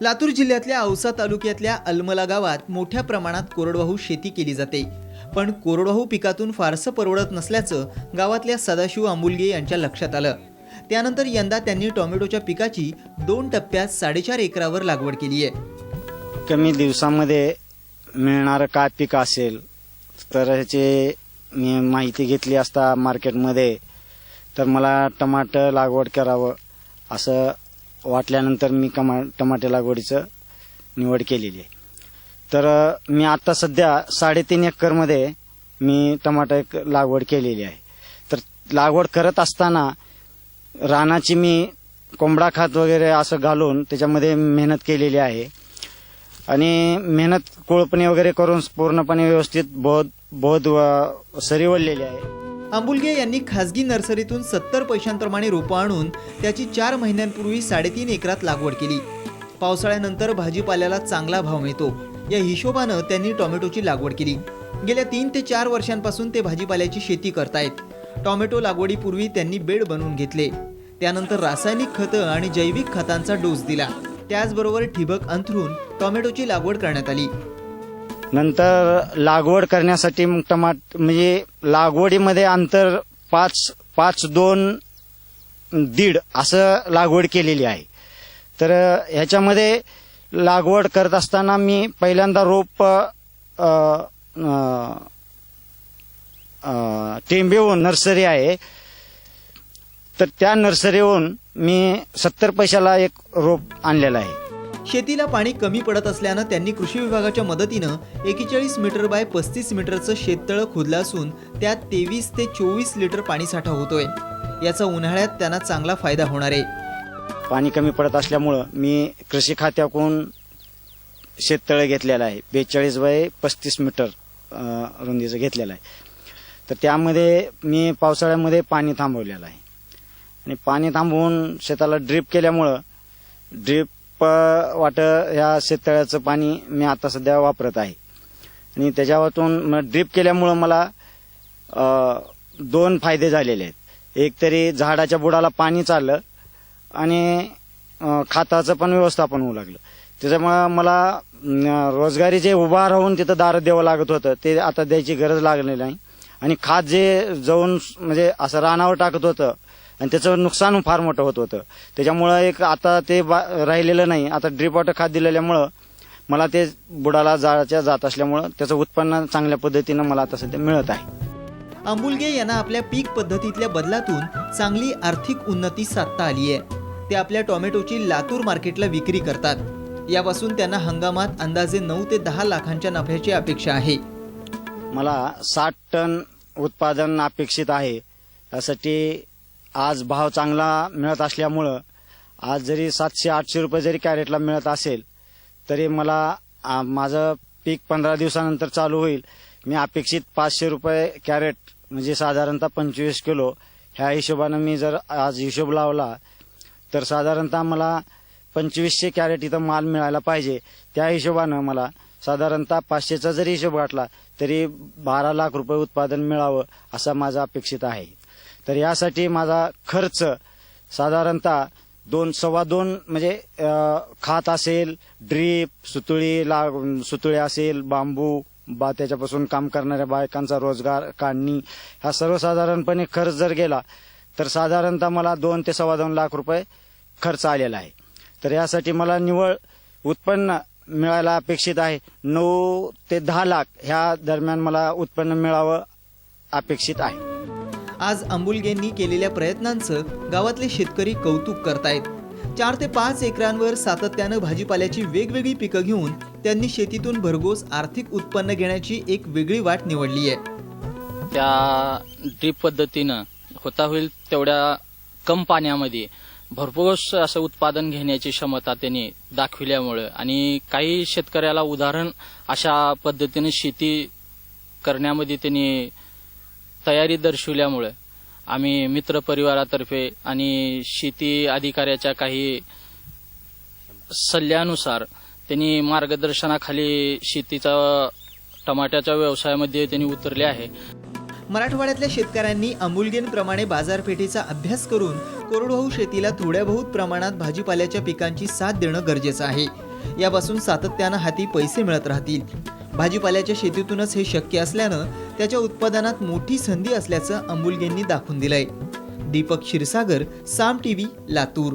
लातूर जिल्ह्यातल्या औसा तालुक्यातल्या अलमला गावात मोठ्या प्रमाणात कोरडवाहू शेती केली जाते, पण कोरडवाहू पिकातून फारसं परवडत नसल्याचं गावातल्या सदाशिव आंबुलगे यांच्या लक्षात आलं। त्यानंतर यंदा त्यांनी टोमॅटोच्या पिकाची 2 टप्प्यात 4.5 एकरावर लागवड केली आहे। कमी दिवसांमध्ये मिळणारं काय पीक असेल तर ह्याची मी माहिती घेतली असता मार्केटमध्ये, तर मला टमाटर लागवड करावं असं वाटल्यानंतर मी टमाटे लागवडीचं निवड केलेली आहे। तर मी आता सध्या 3.5 एकरमध्ये मी टमाटे लागवड केलेली आहे। तर लागवड करत असताना रानाची मी कोंबडा खत वगैरे असं घालून त्याच्यामध्ये मेहनत केलेली आहे आणि मेहनत कोळपणी वगैरे करून पूर्णपणे व्यवस्थित बहुत सरी वळलेली आहे। आंबुलगे यांनी खासगी नर्सरीतून 70 पैशांप्रमाणे रोपं आणून त्याची 4 महिन्यांपूर्वी 3.5 एकरात लागवड केली। पावसाळ्यानंतर भाजीपाल्याला चांगला भाव मिळतो, या हिशोबानं त्यांनी टोमॅटोची लागवड केली। गेल्या 3 ते 4 वर्षांपासून ते भाजीपाल्याची शेती करतायत। टोमॅटो लागवडीपूर्वी त्यांनी बेड बनवून घेतले, त्यानंतर रासायनिक खतं आणि जैविक खतांचा डोस दिला, त्याचबरोबर ठिबक अंथरून टोमॅटोची लागवड करण्यात आली। नंतर लागवड करण्यासाठी मग म्हणजे लागवडीमध्ये अंतर 5-2.5 असं लागवड केलेली आहे। तर ह्याच्यामध्ये लागवड करत असताना मी पहिल्यांदा रोप टेंबेहून नर्सरी आहे, तर त्या नर्सरीहून मी 70 पैशाला एक रोप आणलेला आहे। शेतीला पाणी कमी पडत असल्यानं त्यांनी कृषी विभागाच्या मदतीनं 41 मीटर बाय 35 मीटरचं शेततळं खोदलं असून त्यात 23 ते 24 लिटर पाणीसाठा होतोय। याचा उन्हाळ्यात त्यांना चांगला फायदा होणार आहे। पाणी कमी पडत असल्यामुळं मी कृषी खात्याकडून शेततळं घेतलेलं आहे, 42 बाय 35 मीटर रुंदीचं घेतलेलं आहे। तर त्यामध्ये मी पावसाळ्यामध्ये पाणी थांबवलेलं आहे आणि पाणी थांबवून शेताला ड्रीप केल्यामुळं ड्रीप वाट ह्या शेततळ्याचं पाणी मी आता सध्या वापरत आहे आणि त्याच्यावरून ड्रीप केल्यामुळं मला 2 फायदे झालेले आहेत। एक तरी झाडाच्या बुडाला पाणी चाललं आणि खताचं पण व्यवस्थापन होऊ लागलं। त्याच्यामुळं मला रोजगारी जे उभा राहून तिथं दार द्यावं लागत होतं ते आता द्यायची गरज लागलेली नाही आणि खात जे जाऊन म्हणजे असं रानावर टाकत होतं आणि त्याचं नुकसान फार मोठं होत होतं। त्याच्यामुळं एक आता ते राहिलेलं नाही। आता ड्रीप वॉटर खात दिलेल्यामुळं मला ते बुडाला जात असल्यामुळं त्याचं उत्पन्न चांगल्या पद्धतीनं मला आता सध्या मिळत आहे। आंबुलगे यांना आपल्या पीक पद्धतीतल्या बदलातून चांगली आर्थिक उन्नती साधता आली आहे। ते आपल्या टोमॅटोची लातूर मार्केटला विक्री करतात। यापासून त्यांना हंगामात अंदाजे 9 ते 10 लाखांच्या नफ्याची अपेक्षा आहे। मला 60 टन उत्पादन अपेक्षित आहे। यासाठी आज भाव चांगला मिळत असल्यामुळं आज जरी 700-800 रुपये जरी कॅरेटला मिळत असेल तरी मला माझं पीक 15 दिवसानंतर चालू होईल। मी अपेक्षित 500 रुपये कॅरेट म्हणजे साधारणतः 25 किलो ह्या हिशोबानं मी जर आज हिशोब लावला तर साधारणतः मला 2500 कॅरेट इथं माल मिळायला पाहिजे। त्या हिशोबानं मला साधारणतः 500चा जरी हिशोब घातला तरी 12 लाख रुपये उत्पादन मिळावं असा माझा अपेक्षित आहे। तर यासाठी माझा खर्च साधारणतः 2-2.25 म्हणजे खात असेल, ड्रीप, सुतुळी असेल, बांबू त्याच्यापासून काम करणाऱ्या बायकांचा रोजगार काढणी, हा सर्वसाधारणपणे खर्च जर गेला तर साधारणतः मला 2 ते 2.25 लाख रुपये खर्च आलेला आहे। तर यासाठी मला निव्वळ उत्पन्न मिळायला अपेक्षित आहे 9 ते 10 लाख ह्या दरम्यान मला उत्पन्न मिळावं अपेक्षित आहे। आज आंबुलगेंनी केलेल्या प्रयत्नांचं गावातले शेतकरी कौतुक करतायत। 4 ते 5 एकरांवर सातत्यानं भाजीपाल्याची वेगवेगळी पिकं घेऊन त्यांनी शेतीतून भरघोस आर्थिक उत्पन्न घेण्याची एक वेगळी वाट निवडली आहे। त्या ड्रीप पद्धतीनं होता होईल तेवढ्या कम पाण्यामध्ये भरपूर असं उत्पादन घेण्याची क्षमता त्यांनी दाखविल्यामुळे आणि काही शेतकऱ्याला उदाहरण अशा पद्धतीने शेती करण्यामध्ये त्यांनी तयारी दर्शविल्यामुळे आम्ही मित्र परिवारातर्फे आणि शेती अधिकाऱ्याच्या काही सल्ल्यानुसार त्यांनी मार्गदर्शनाखाली शेतीचा टमाट्याच्या व्यवसायामध्ये त्यांनी उतरले आहे। मराठवाड्यातल्या शेतकऱ्यांनी आंबुलगेंप्रमाणे बाजारपेठेचा अभ्यास करून कोरडवाहू शेतीला थोड्या बहुत प्रमाणात भाजीपाल्याच्या पिकांची साथ देणं गरजेचं आहे। यापासून सातत्यानं हाती पैसे मिळत राहतील. भाजीपाल्याच्या शेतीतूनच हे शक्य असल्यानं त्याच्या उत्पादनात मोठी संधी असल्याचं अंबुलगेंनी दाखवून दिलंय. दीपक क्षीरसागर, साम टीव्ही, लातूर.